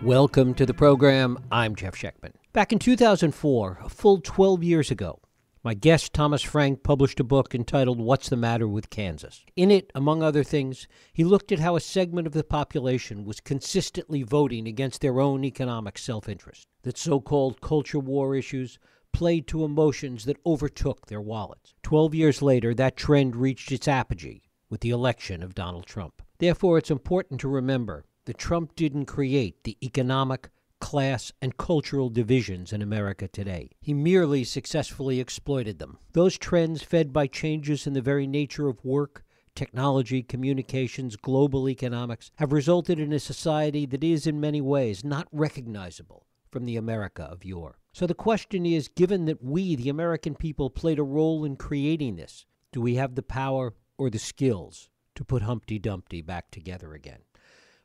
Welcome to the program. I'm Jeff Schechtman. Back in 2004, a full 12 years ago, my guest Thomas Frank published a book entitled What's the Matter with Kansas? In it, among other things, he looked at how a segment of the population was consistently voting against their own economic self-interest, that so-called culture war issues played to emotions that overtook their wallets. 12 years later, that trend reached its apogee with the election of Donald Trump. Therefore, it's important to remember that Trump didn't create the economic, class, and cultural divisions in America today. He merely successfully exploited them. Those trends, fed by changes in the very nature of work, technology, communications, global economics, have resulted in a society that is in many ways not recognizable from the America of yore. So the question is, given that we, the American people, played a role in creating this, do we have the power or the skills to put Humpty Dumpty back together again?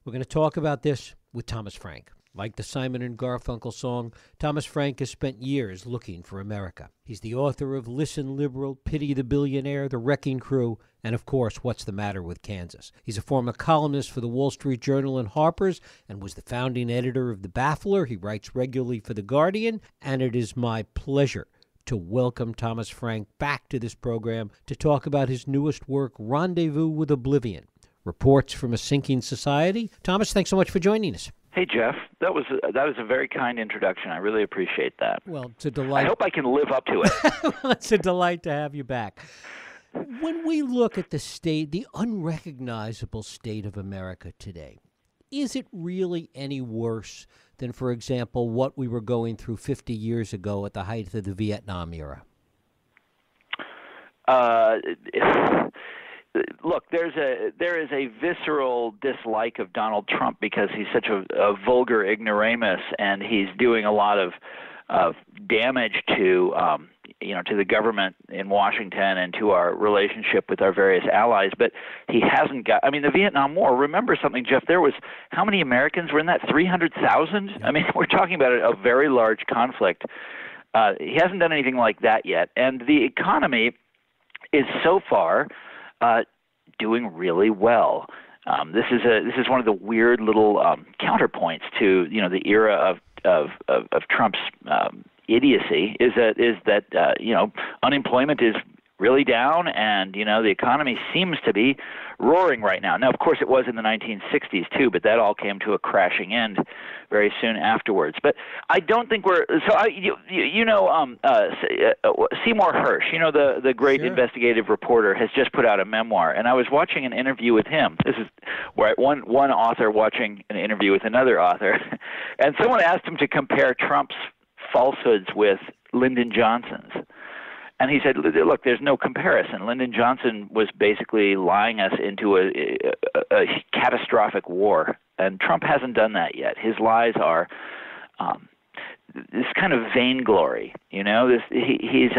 We're going to talk about this with Thomas Frank. Like the Simon and Garfunkel song, Thomas Frank has spent years looking for America. He's the author of Listen Liberal, Pity the Billionaire, The Wrecking Crew, and of course, What's the Matter with Kansas? He's a former columnist for the Wall Street Journal and Harper's and was the founding editor of The Baffler. He writes regularly for The Guardian, and it is my pleasure to welcome Thomas Frank back to this program to talk about his newest work, Rendezvous with Oblivion, Reports from a Sinking Society. Thomas, thanks so much for joining us. Hey, Jeff, that was a very kind introduction. I really appreciate that. Well, it's a delight. I hope I can live up to it. Well, it's a delight to have you back. When we look at the state, the unrecognizable state of America today, is it really any worse than, for example, what we were going through 50 years ago at the height of the Vietnam era? Look, there is a visceral dislike of Donald Trump because he's such a vulgar ignoramus, and he's doing a lot of damage to to the government in Washington and to our relationship with our various allies. But he hasn't got. I mean, the Vietnam War. Remember something, Jeff? There was how many Americans were in that? 300,000. Yeah. I mean, we're talking about a very large conflict. He hasn't done anything like that yet, and the economy is so far doing really well. This is one of the weird little counterpoints to the era of Trump's idiocy is that unemployment is really down, and the economy seems to be roaring right now. Now, of course, it was in the 1960s too, but that all came to a crashing end very soon afterwards. But I don't think we're so. Seymour Hersh, the great investigative reporter, has just put out a memoir, and I was watching an interview with him. This is where one author watching an interview with another author, and someone asked him to compare Trump's falsehoods with Lyndon Johnson's. And he said, look, there's no comparison. Lyndon Johnson was basically lying us into a catastrophic war, and Trump hasn't done that yet. His lies are this kind of vainglory, he's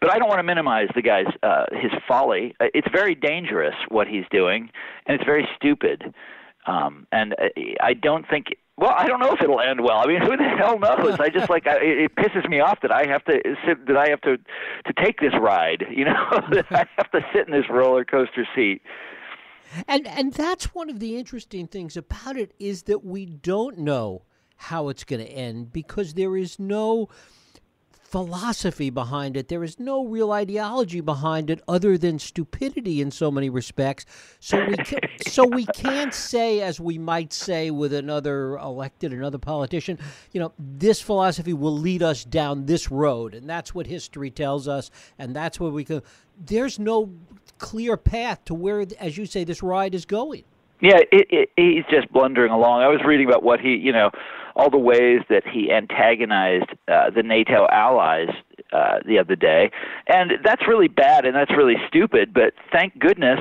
but I don't want to minimize the guy's his folly. It's very dangerous what he's doing, and it's very stupid. And I don't think. Well, I don't know if it'll end well. I mean, who the hell knows? I just it pisses me off that I have to take this ride. That I have to sit in this roller coaster seat. And that's one of the interesting things about it is that we don't know how it's going to end because there is no philosophy behind it. There is no real ideology behind it other than stupidity in so many respects. So we can't say, as we might say with another politician, this philosophy will lead us down this road, and that's what history tells us, and that's where we go. There's no clear path to where, as you say, this ride is going. Yeah, he's just blundering along. I was reading about what he, all the ways that he antagonized the NATO allies the other day. And that's really bad and that's really stupid, but thank goodness,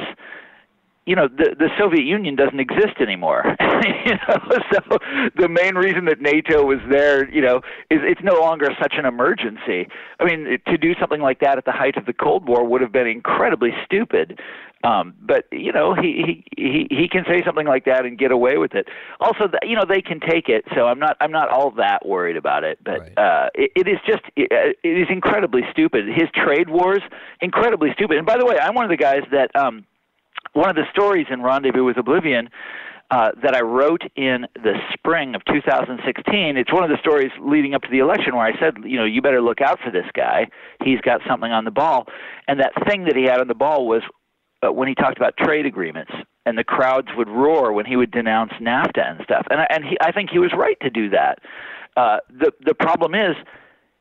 the Soviet Union doesn't exist anymore. So the main reason that NATO was there, is it's no longer such an emergency. I mean, to do something like that at the height of the Cold War would have been incredibly stupid. But he can say something like that and get away with it. Also, they can take it, so I'm not all that worried about it. But right. It is incredibly stupid. His trade wars, incredibly stupid. And by the way, I'm one of the guys that one of the stories in Rendezvous with Oblivion that I wrote in the spring of 2016. It's one of the stories leading up to the election where I said, you better look out for this guy. He's got something on the ball. And that thing that he had on the ball was when he talked about trade agreements, and the crowds would roar when he would denounce NAFTA and stuff. And I think he was right to do that. The problem is,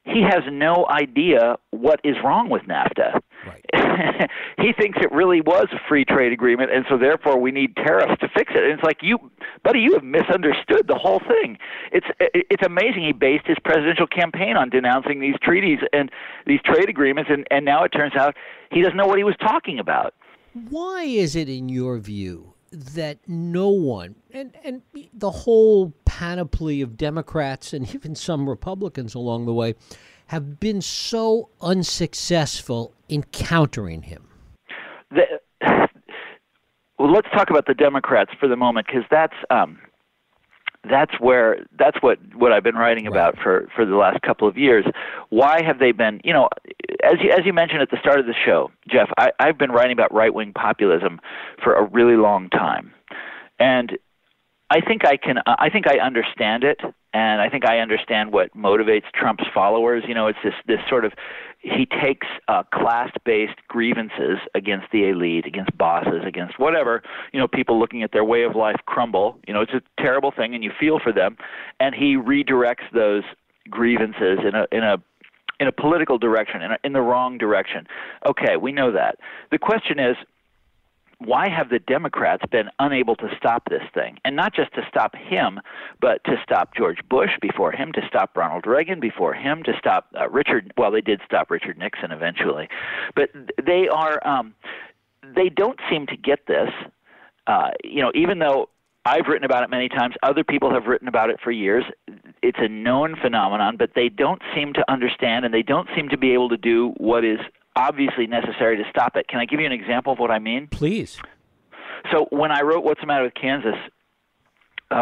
he has no idea what is wrong with NAFTA. Right. He thinks it really was a free trade agreement, and so therefore we need tariffs to fix it. And it's like, you have misunderstood the whole thing. It's amazing. He based his presidential campaign on denouncing these treaties and these trade agreements, and now it turns out he doesn't know what he was talking about. Why is it, in your view, that no one, and the whole panoply of Democrats and even some Republicans along the way, have been so unsuccessful in countering him? Well, let's talk about the Democrats for the moment, because that's what I've been writing about for the last couple of years. Why have they been, as you mentioned at the start of the show, Jeff, I've been writing about right-wing populism for a really long time. And I think I understand it, and I think I understand what motivates Trump's followers. It's this sort of, he takes class-based grievances against the elite, against bosses, against whatever, people looking at their way of life crumble. It's a terrible thing, and you feel for them, and he redirects those grievances in a political direction, in the wrong direction. Okay, we know that. The question is, why have the Democrats been unable to stop this thing? And not just to stop him, but to stop George Bush before him, to stop Ronald Reagan before him, to stop they did stop Richard Nixon eventually. But they don't seem to get this, even though I've written about it many times, other people have written about it for years. It's a known phenomenon, but they don't seem to understand, and they don't seem to be able to do what is obviously necessary to stop it. Can I give you an example of what I mean? Please. So when I wrote What's the Matter with Kansas,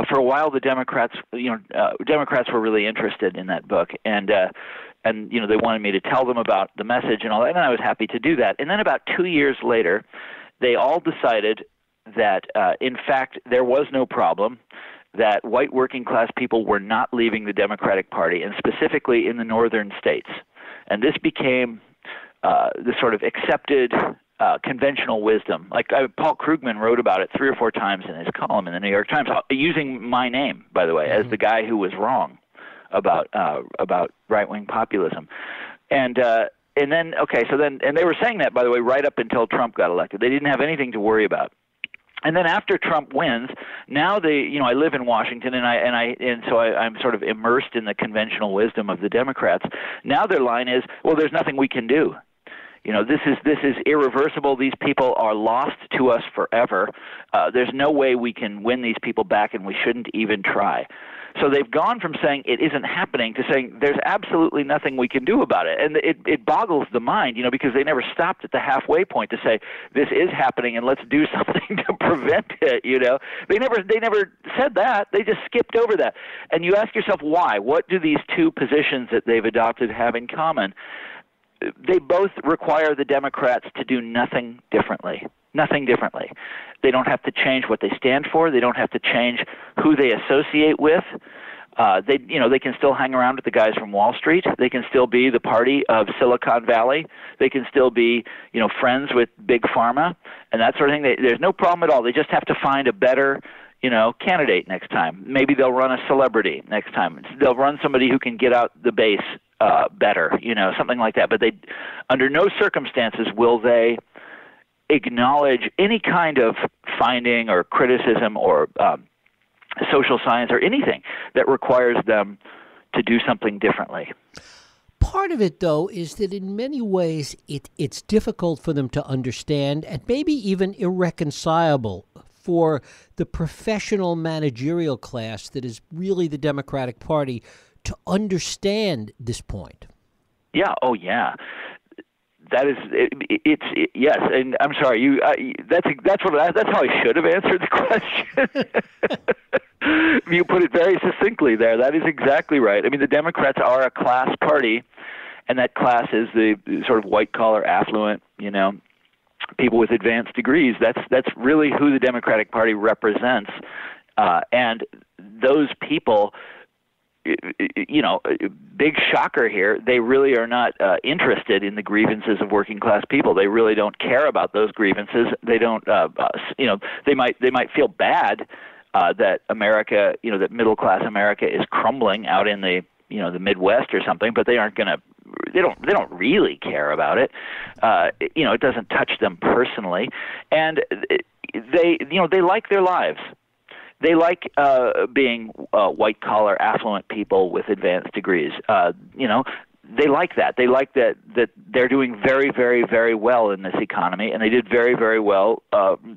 for a while the Democrats were really interested in that book, and they wanted me to tell them about the message and all that, and I was happy to do that. And then about 2 years later, they all decided that in fact there was no problem, that white working class people were not leaving the Democratic Party, and specifically in the northern states. And this became the sort of accepted conventional wisdom. Like Paul Krugman wrote about it 3 or 4 times in his column in the New York Times, using my name, by the way, as the guy who was wrong about right-wing populism. And then they were saying that, by the way, right up until Trump got elected. They didn't have anything to worry about. And then after Trump wins, now I live in Washington, and so I'm sort of immersed in the conventional wisdom of the Democrats. Now their line is, well, there's nothing we can do. This is irreversible. These people are lost to us forever. There's no way we can win these people back, and we shouldn't even try. So they've gone from saying it isn't happening to saying there's absolutely nothing we can do about it. And it boggles the mind, because they never stopped at the halfway point to say this is happening and let's do something to prevent it, They never said that. They just skipped over that. And you ask yourself why? What do these two positions that they've adopted have in common? They both require the Democrats to do nothing differently. Nothing differently. They don't have to change what they stand for. They don't have to change who they associate with. They can still hang around with the guys from Wall Street. They can still be the party of Silicon Valley. They can still be, friends with Big Pharma and that sort of thing. There's no problem at all. They just have to find a better, candidate next time. Maybe they'll run a celebrity next time. They'll run somebody who can get out the base better, something like that. But under no circumstances will they acknowledge any kind of finding or criticism or social science or anything that requires them to do something differently. Part of it, though, is that in many ways it's difficult for them to understand and maybe even irreconcilable for the professional managerial class that is really the Democratic Party to understand this point. Yeah. Oh, yeah. That is, yes, and I'm sorry. That's how I should have answered the question. You put it very succinctly there. That is exactly right. I mean, the Democrats are a class party, and that class is the sort of white-collar, affluent, people with advanced degrees. That's really who the Democratic Party represents, And those people, big shocker here, they really are not interested in the grievances of working class people. They really don't care about those grievances. They don't, they might feel bad that America, that middle class America is crumbling out in the Midwest or something, but they aren't going to. They don't really care about it. It doesn't touch them personally, and they like their lives. They like being white-collar, affluent people with advanced degrees. They like that. They like that they're doing very, very, very well in this economy, and they did very, very well.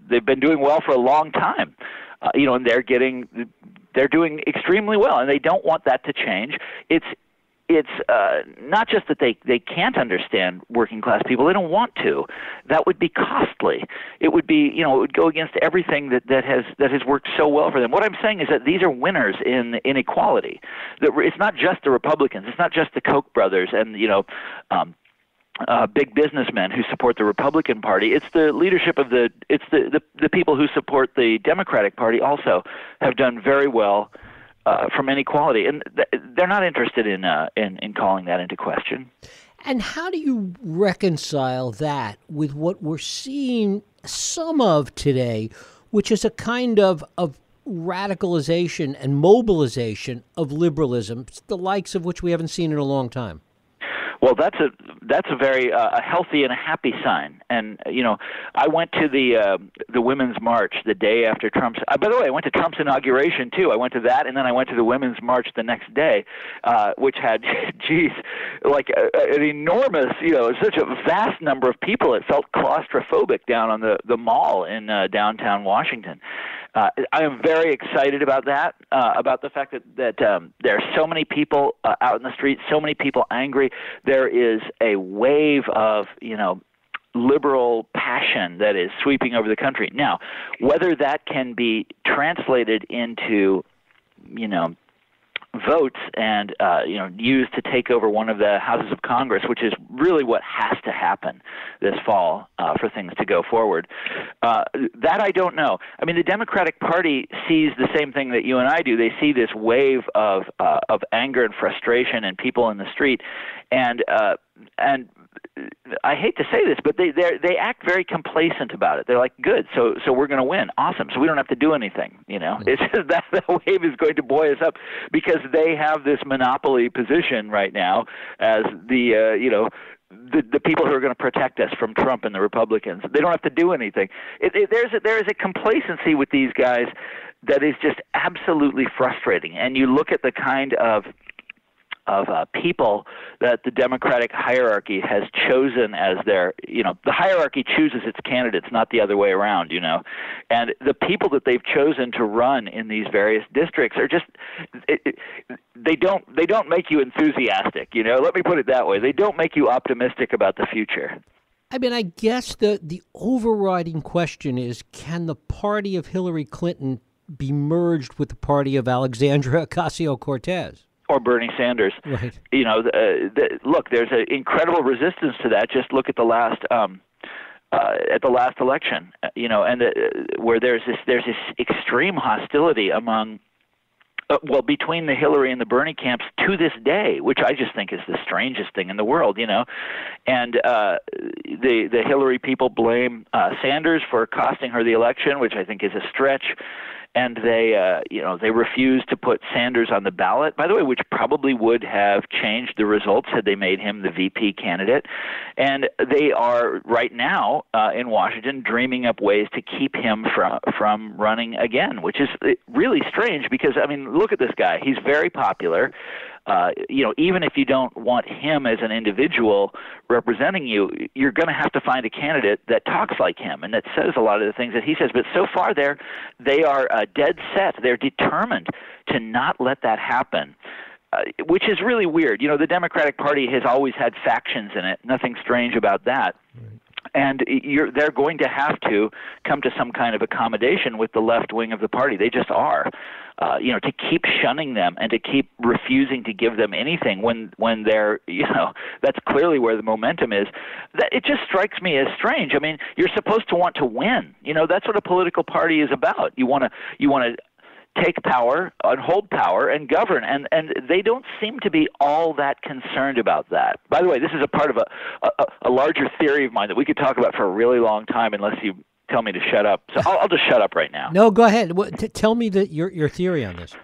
They've been doing well for a long time, and they're doing extremely well, and they don't want that to change. It's not just that they can't understand working class people; they don't want to. That would be costly. It would be, it would go against everything that has worked so well for them. What I'm saying is that these are winners in inequality. It's not just the Republicans. It's not just the Koch brothers and big businessmen who support the Republican Party. It's the leadership of the people who support the Democratic Party also have done very well from inequality, and they're not interested in calling that into question. And how do you reconcile that with what we're seeing some of today, which is a kind of radicalization and mobilization of liberalism, the likes of which we haven't seen in a long time? Well, that's a very a healthy and a happy sign. And I went to the Women's March the day after Trump's. By the way, I went to Trump's inauguration too. I went to that, and then I went to the Women's March the next day, which had, an enormous, such a vast number of people. It felt claustrophobic down on the mall in downtown Washington. I am very excited about that, about the fact that there are so many people out in the streets, so many people angry. There is a wave of, liberal passion that is sweeping over the country. Now, whether that can be translated into, votes and used to take over one of the houses of Congress, which is really what has to happen this fall for things to go forward. That I don't know. I mean, the Democratic Party sees the same thing that you and I do. They see this wave of anger and frustration and people in the street, and I hate to say this, but they act very complacent about it. They're like, good, so we're going to win, awesome. So we don't have to do anything. It's just that wave is going to buoy us up because they have this monopoly position right now as the people who are going to protect us from Trump and the Republicans. They don't have to do anything. There is a complacency with these guys that is just absolutely frustrating. And you look at the kind of people that the Democratic hierarchy has chosen as their, the hierarchy chooses its candidates, not the other way around, and the people that they've chosen to run in these various districts are just, they don't make you enthusiastic, let me put it that way. They don't make you optimistic about the future. I mean, I guess the overriding question is, can the party of Hillary Clinton be merged with the party of Alexandria Ocasio-Cortez? Or Bernie Sanders. Right. Look, there's an incredible resistance to that. Just look at the last election, and where there's this extreme hostility among, between the Hillary and the Bernie camps to this day, which I just think is the strangest thing in the world, And the Hillary people blame Sanders for costing her the election, which I think is a stretch. And they refused to put Sanders on the ballot, by the way, which probably would have changed the results had they made him the VP candidate. And they are right now in Washington dreaming up ways to keep him from running again, which is really strange because, I mean, look at this guy. He's very popular. Even if you don't want him as an individual representing you, you're going to have to find a candidate that talks like him and that says a lot of the things that he says. But so far, they are dead set. They're determined to not let that happen, which is really weird. The Democratic Party has always had factions in it. Nothing strange about that. Right. And they're going to have to come to some kind of accommodation with the left wing of the party. They just are. To keep shunning them and to keep refusing to give them anything when they're, that's clearly where the momentum is. That it just strikes me as strange. I mean, you're supposed to want to win. That's what a political party is about. You want to take power and hold power and govern, and they don't seem to be all that concerned about that. By the way, this is a part of a larger theory of mine that we could talk about for a really long time unless you tell me to shut up. So I'll just shut up right now. No, go ahead. Tell me your theory on this.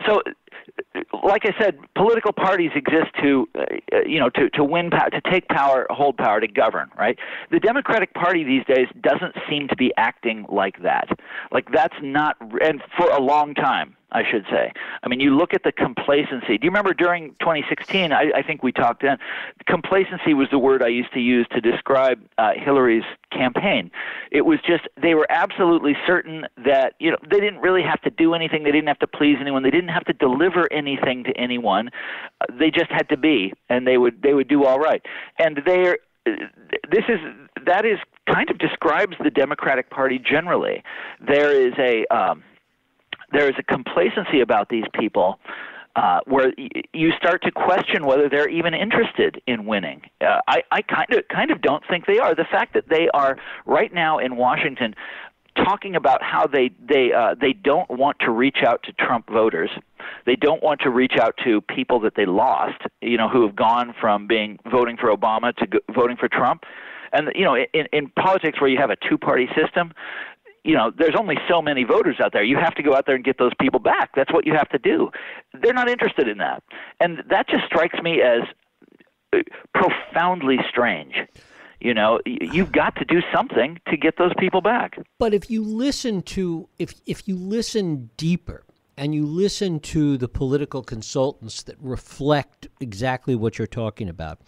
So, like I said, political parties exist to win power, to take power, hold power, to govern, right? The Democratic Party these days doesn't seem to be acting like that. Like that's not, and for a long time, I should say. I mean, you look at the complacency. Do you remember during 2016, I think we talked then, complacency was the word I used to use to describe Hillary's campaign. It was just, they were absolutely certain that, they didn't really have to do anything. They didn't have to please anyone. They didn't have to deliver anything to anyone. They just had to be, and they would do all right. And that is kind of describes the Democratic Party generally. There is a complacency about these people where you start to question whether they're even interested in winning. I kind of don't think they are. The fact that they are right now in Washington talking about how they don't want to reach out to Trump voters. They don't want to reach out to people that they lost, who have gone from voting for Obama to voting for Trump. And in politics where you have a two-party system, there's only so many voters out there. You have to go out there and get those people back. That's what you have to do. They're not interested in that. And that just strikes me as profoundly strange. You've got to do something to get those people back. But if you listen if you listen deeper and you listen to the political consultants that reflect exactly what you're talking about,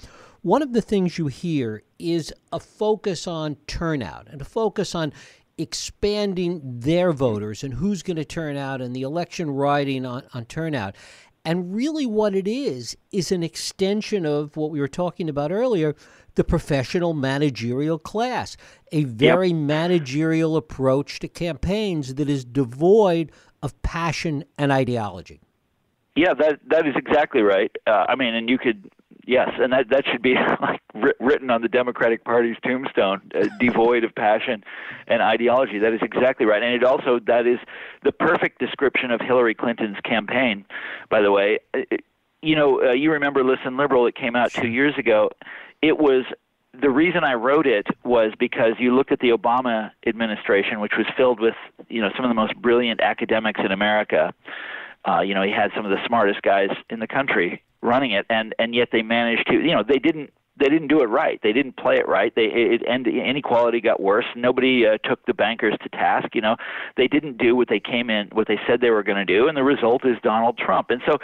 one of the things you hear is a focus on turnout and a focus on expanding their voters and who's going to turn out and the election riding on turnout. And really what it is an extension of what we were talking about earlier, the professional managerial class, a very managerial approach to campaigns that is devoid of passion and ideology. Yeah, that is exactly right. And you could, yes, and that should be like written on the Democratic Party's tombstone, devoid of passion and ideology. That is exactly right. And that is the perfect description of Hillary Clinton's campaign, by the way. You remember Listen Liberal, it came out 2 years ago. It was, the reason I wrote it was because you look at the Obama administration, which was filled with, some of the most brilliant academics in America. He had some of the smartest guys in the country running it, and yet they managed to, they didn't do it right. They didn't play it right. Inequality got worse. Nobody took the bankers to task. They didn't do what they said they were going to do, and the result is Donald Trump. And so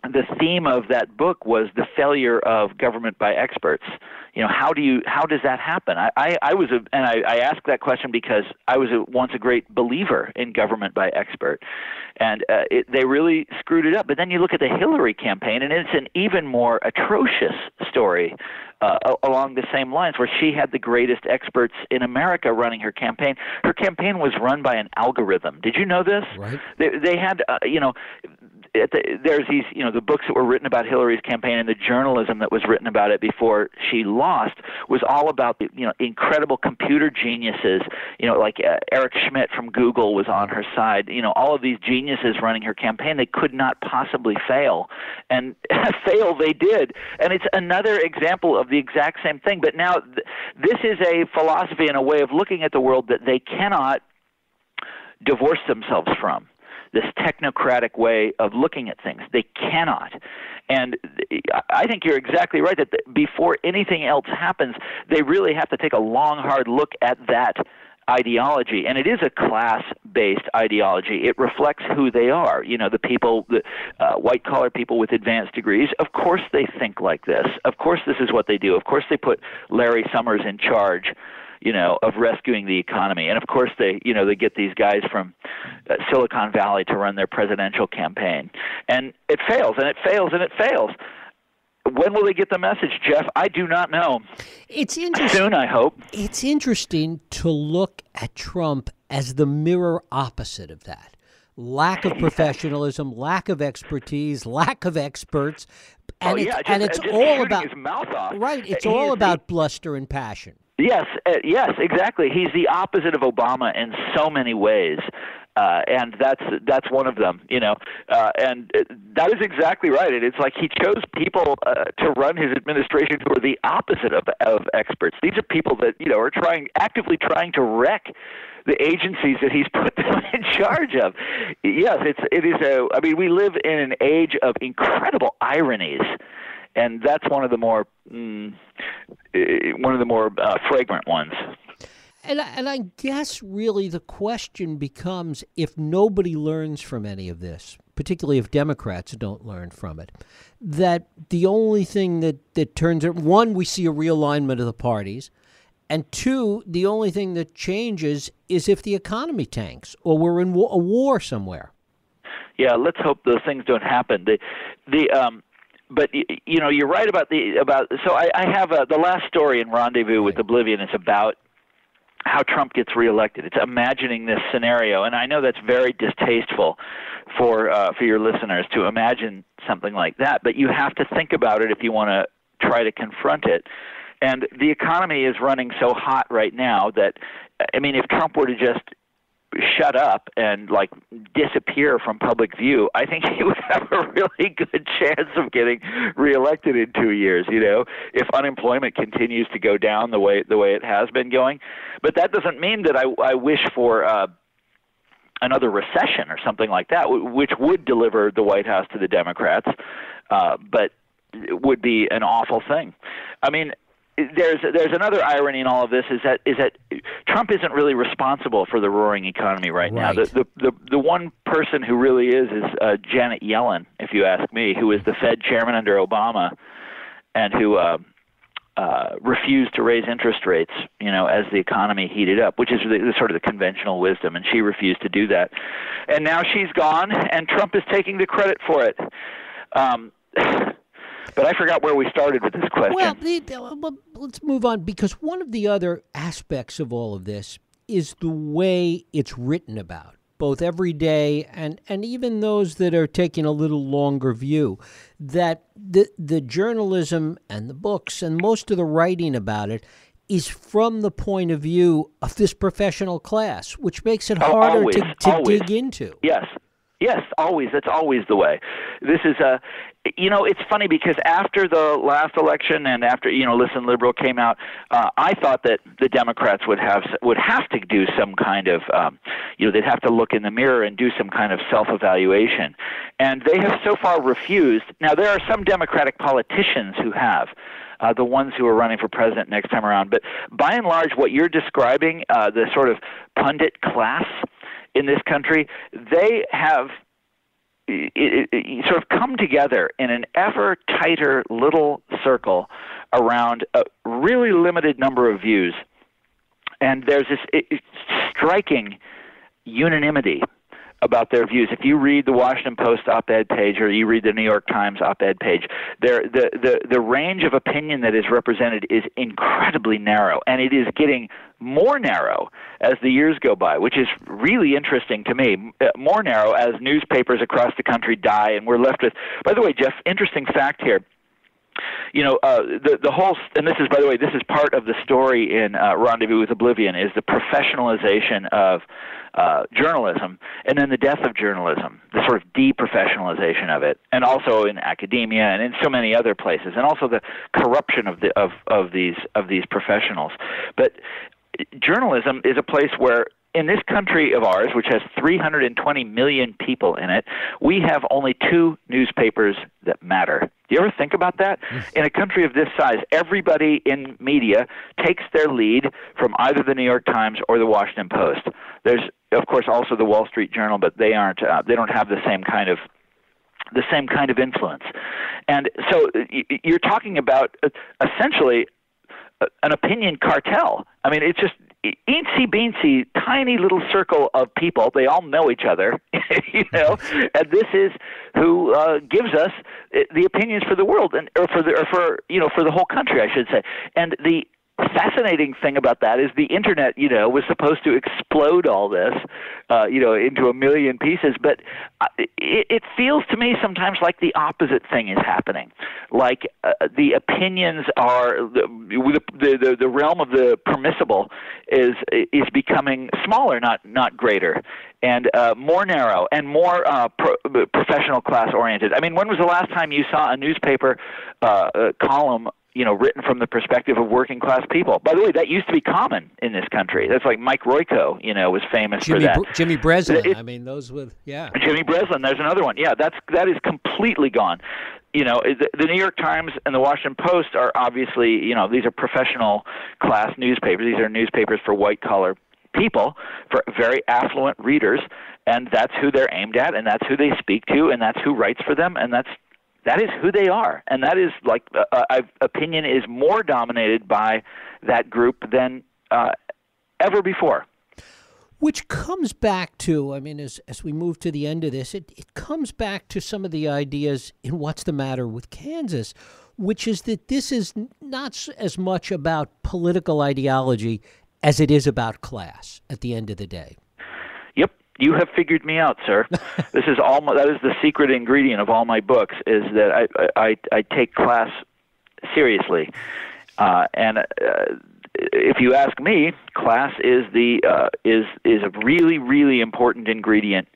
the theme of that book was the failure of government by experts. How does that happen? I asked that question because I was once a great believer in government by expert, and they really screwed it up. But then you look at the Hillary campaign, and it's an even more atrocious story along the same lines, where she had the greatest experts in America running her campaign. Her campaign was run by an algorithm. Did you know this? Right. They had, there's these, the books that were written about Hillary's campaign, and the journalism that was written about it before she lost was all about the, incredible computer geniuses, like Eric Schmidt from Google was on her side. All of these geniuses running her campaign. They could not possibly fail, and fail they did. And it's another example of the exact same thing. But now this is a philosophy and a way of looking at the world that they cannot divorce themselves from. This technocratic way of looking at things. They cannot. And I think you're exactly right that before anything else happens, they really have to take a long, hard look at that ideology. And it is a class-based ideology. It reflects who they are. The people, the white-collar people with advanced degrees, of course they think like this. Of course this is what they do. Of course they put Larry Summers in charge, of rescuing the economy. And of course they get these guys from Silicon Valley to run their presidential campaign. And it fails, and it fails, and it fails. When will they get the message, Jeff? I do not know. It's interesting. Soon, I hope. It's interesting to look at Trump as the mirror opposite of that. Lack of professionalism, lack of expertise, lack of experts. And it's all about his mouth off. Right. It's all about bluster and passion. Yes, exactly. He's the opposite of Obama in so many ways. And that's one of them, and that is exactly right. And it's like he chose people to run his administration who are the opposite of experts. These are people that are actively trying to wreck the agencies that he's put them in charge of. Yes, it is I mean, we live in an age of incredible ironies, and that's one of the more fragrant ones. And I guess really the question becomes, if nobody learns from any of this, particularly if Democrats don't learn from it, that the only thing that turns it, one, we see a realignment of the parties, and two, the only thing that changes is if the economy tanks or we're in a war somewhere. Yeah, let's hope those things don't happen. But you're right about So I have the last story in Rendezvous with Oblivion is about how Trump gets reelected. It's imagining this scenario, and I know that's very distasteful for your listeners to imagine something like that, but you have to think about it if you want to try to confront it. And the economy is running so hot right now that, I mean, if Trump were to just shut up and disappear from public view, I think he would have a really good chance of getting reelected in 2 years, if unemployment continues to go down the way it has been going. But that doesn't mean that I wish for another recession or something like that, which would deliver the White House to the Democrats, but it would be an awful thing. I mean, there's another irony in all of this is that Trump isn't really responsible for the roaring economy right now. The one person who really is Janet Yellen, if you ask me, who was the Fed chairman under Obama, and who refused to raise interest rates, as the economy heated up, which is the sort of the conventional wisdom, and she refused to do that. And now she's gone, and Trump is taking the credit for it. But I forgot where we started with this question. Well, let's move on, because one of the other aspects of all of this is the way it's written about, both every day and even those that are taking a little longer view, that the journalism and the books and most of the writing about it is from the point of view of this professional class, which makes it harder to dig into. Yes, always. That's always the way. This is it's funny because after the last election and after, Listen Liberal came out, I thought that the Democrats would have to do some kind of, they'd have to look in the mirror and do some kind of self-evaluation. And they have so far refused. Now, there are some Democratic politicians who have, the ones who are running for president next time around. But by and large, what you're describing, the sort of pundit class in this country, they have sort of come together in an ever tighter little circle around a really limited number of views. And there's this striking unanimity about their views. If you read the Washington Post op-ed page or you read the New York Times op-ed page, the range of opinion that is represented is incredibly narrow, and it is getting more narrow as the years go by, which is really interesting to me. More narrow as newspapers across the country die, and we're left with, by the way, Jeff, interesting fact here. The whole, and this is, by the way, this is part of the story in Rendezvous with Oblivion, is the professionalization of journalism, and then the death of journalism, the sort of deprofessionalization of it, and also in academia and in so many other places, and also the corruption of these professionals. But journalism is a place where, in this country of ours, which has 320 million people in it, we have only 2 newspapers that matter. Do you ever think about that? In a country of this size, everybody in media takes their lead from either the New York Times or the Washington Post. There's, of course, also the Wall Street Journal, but they aren't. They don't have the same kind of influence. And so you're talking about essentially an opinion cartel. I mean, it's just eensy-beensy, tiny little circle of people. They all know each other, and this is who gives us the opinions for the world, or for the whole country, I should say. And the fascinating thing about that is the internet, was supposed to explode all this, into a million pieces. But it feels to me sometimes like the opposite thing is happening. Like the opinions are the realm of the permissible is becoming smaller, not greater, and more narrow and more professional class oriented. I mean, when was the last time you saw a newspaper column written from the perspective of working class people? By the way, that used to be common in this country. That's like Mike Royko, was famous for that. Jimmy Breslin. Those with, yeah. Jimmy Breslin, there's another one. Yeah, that is completely gone. The New York Times and the Washington Post are obviously, these are professional class newspapers. These are newspapers for white-collar people, for very affluent readers, and that's who they're aimed at, and that's who they speak to, and that's who writes for them, and that is who they are. And that is like opinion is more dominated by that group than ever before. Which comes back to, as we move to the end of this, it comes back to some of the ideas in What's the Matter with Kansas, which is that this is not as much about political ideology as it is about class at the end of the day. Yep. You have figured me out, sir. That is the secret ingredient of all my books, is that I take class seriously. And if you ask me, class is a really, really important ingredient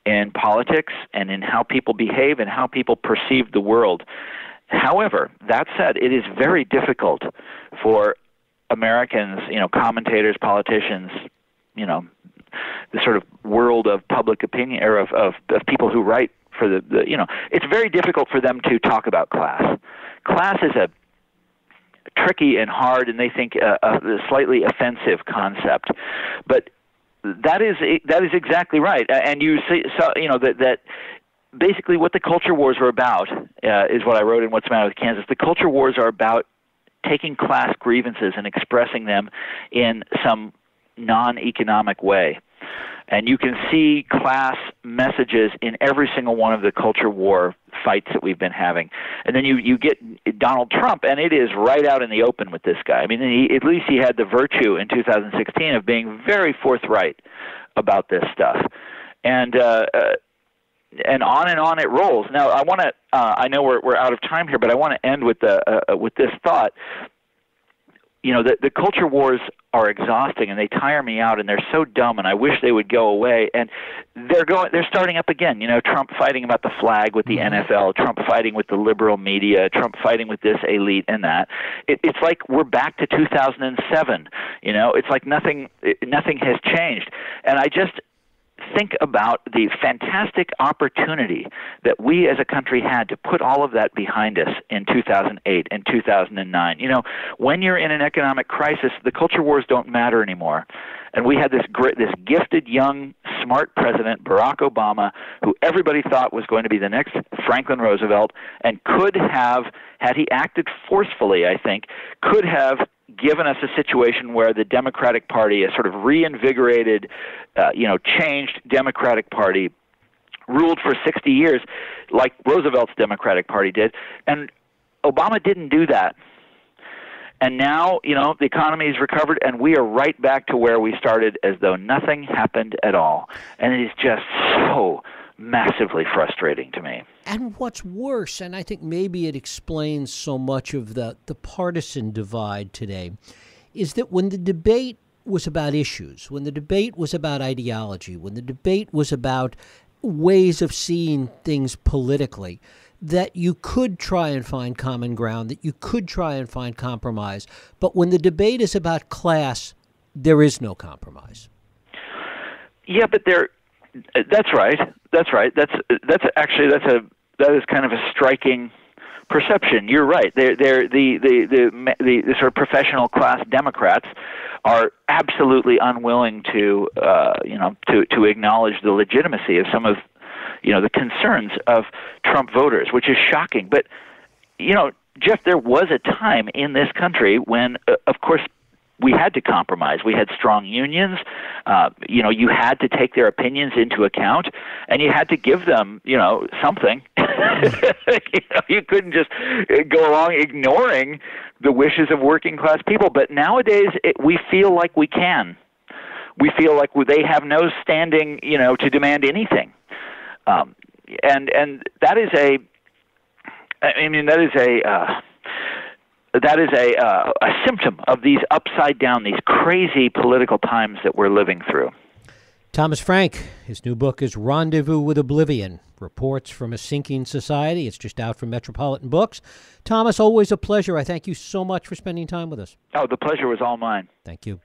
in politics and in how people behave and how people perceive the world. However, that said, it is very difficult for Americans, commentators, politicians, the sort of world of public opinion, or of people who write for the it's very difficult for them to talk about class. Class is a tricky and hard, and they think a slightly offensive concept. But that is exactly right. And you see, that basically what the culture wars are about is what I wrote in What's the Matter with Kansas. The culture wars are about taking class grievances and expressing them in some non-economic way. And you can see class messages in every single one of the culture war fights that we've been having. And then you get Donald Trump, and it is right out in the open with this guy. I mean, at least he had the virtue in 2016 of being very forthright about this stuff. And on it rolls. Now, I want to. I know we're out of time here, but I want to end with this thought. The culture wars are exhausting, and they tire me out, and they're so dumb, and I wish they would go away. And they're starting up again. Trump fighting about the flag with the NFL, Trump fighting with the liberal media, Trump fighting with this elite and that. It's like we're back to 2007. It's like nothing has changed. And I just think about the fantastic opportunity that we as a country had to put all of that behind us in 2008 and 2009. When you're in an economic crisis, the culture wars don't matter anymore. And we had this gifted, young, smart president, Barack Obama, who everybody thought was going to be the next Franklin Roosevelt, and could have, had he acted forcefully, I think, could have given us a situation where the Democratic Party, a sort of reinvigorated, changed Democratic Party, ruled for 60 years like Roosevelt's Democratic Party did. And Obama didn't do that. And now, the economy is recovered, and we are right back to where we started, as though nothing happened at all. And it is just so massively frustrating to me. And what's worse, and I think maybe it explains so much of the partisan divide today, is that when the debate was about issues, when the debate was about ideology, when the debate was about ways of seeing things politically, that you could try and find common ground, that you could try and find compromise. But when the debate is about class, there is no compromise. Yeah, but that's right. That is kind of a striking perception. You're right. The sort of professional class Democrats are absolutely unwilling to acknowledge the legitimacy of some of the concerns of Trump voters, which is shocking. But Jeff, there was a time in this country when, of course, we had to compromise. We had strong unions. You had to take their opinions into account, and you had to give them, something. You couldn't just go along ignoring the wishes of working class people. But nowadays, we feel like we can. We feel like they have no standing, to demand anything. And that is a symptom of these upside down, these crazy political times that we're living through. Thomas Frank, his new book is Rendezvous with Oblivion, Reports from a Sinking Society. It's just out from Metropolitan Books. Thomas, always a pleasure. I thank you so much for spending time with us. Oh, the pleasure was all mine. Thank you.